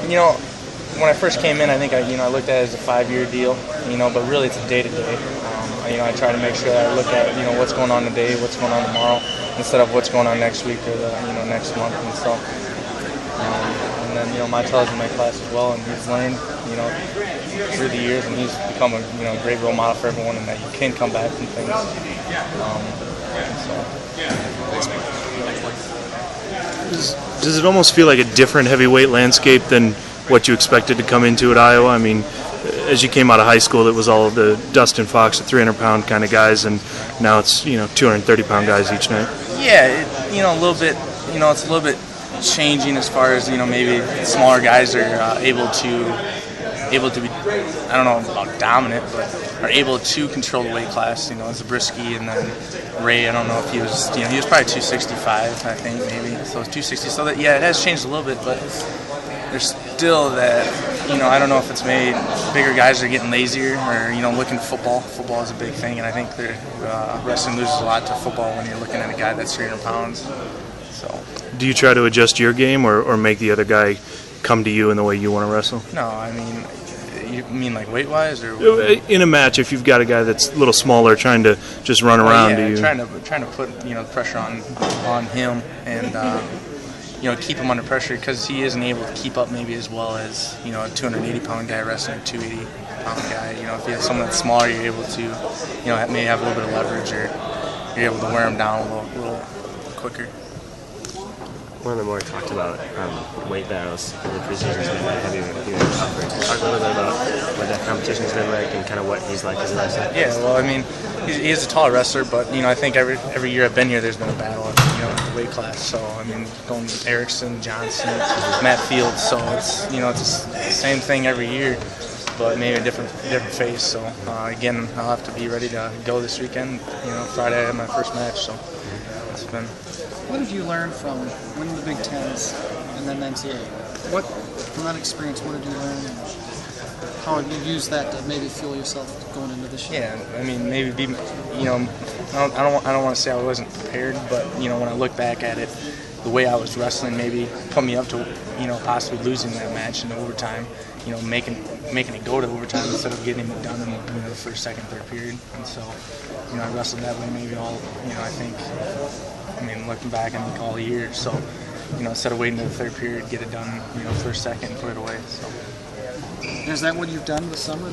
You know, when I first came in, I think I looked at it as a 5-year deal. But really it's a day-to-day. I try to make sure that I look at what's going on today, what's going on tomorrow, instead of what's going on next week or next month and so. And then Montel's in my class as well, and he's learned through the years, and he's become a great role model for everyone, and that you can come back from things. Does it almost feel like a different heavyweight landscape than what you expected to come into at Iowa? I mean, as you came out of high school, it was all of the Dustin Fox, the 300-pound kind of guys, and now it's 230-pound guys each night. Yeah, a little bit. It's a little bit changing as far as maybe smaller guys are able to be, I don't know about dominant, but are able to control the weight class. Zabriskie, and then Ray. I don't know if he was he was probably 265, I think, maybe. So it's 260. So that, yeah, it has changed a little bit, but there's still that. I don't know if it's made bigger guys are getting lazier or looking at football. Football is a big thing, and I think wrestling loses a lot to football when you're looking at a guy that's 300 pounds. So. Do you try to adjust your game or make the other guy come to you in the way you want to wrestle? No, I mean, you mean like weight-wise, or in a match, if you've got a guy that's a little smaller trying to just run around, do you? trying to put pressure on him and keep him under pressure, because he isn't able to keep up maybe as well as a 280-pound guy wrestling a 280-pound guy. If you have someone that's smaller, you're able to may have a little bit of leverage, or you're able to wear him down a little quicker. One of the more talked about weight battles in the preseason has been the heavyweight conference. Talk a little bit about what that competition's been like and kind of what he's like as a wrestler. Yeah, well, I mean, he's a tall wrestler, but I think every year I've been here, there's been a battle at the weight class. So I mean, going Erickson, Johnson, Matt Fields. So it's it's the same thing every year, but maybe a different face. So again, I'll have to be ready to go this weekend. Friday I have my first match, so it's been. What have you learned from winning the Big Tens and then the NCAA? What, from that experience, what did you learn? How have you used that to maybe fuel yourself going into this year? Yeah, I mean, maybe be, I don't want to say I wasn't prepared, but when I look back at it, the way I was wrestling maybe put me up to possibly losing that match in overtime. Making it go to overtime instead of getting it done in the first, second, third period. And so I wrestled that way maybe all I think. I mean, looking back, I think all year. So, instead of waiting to the third period, get it done, first, second, put it away. So. Is that what you've done this summer?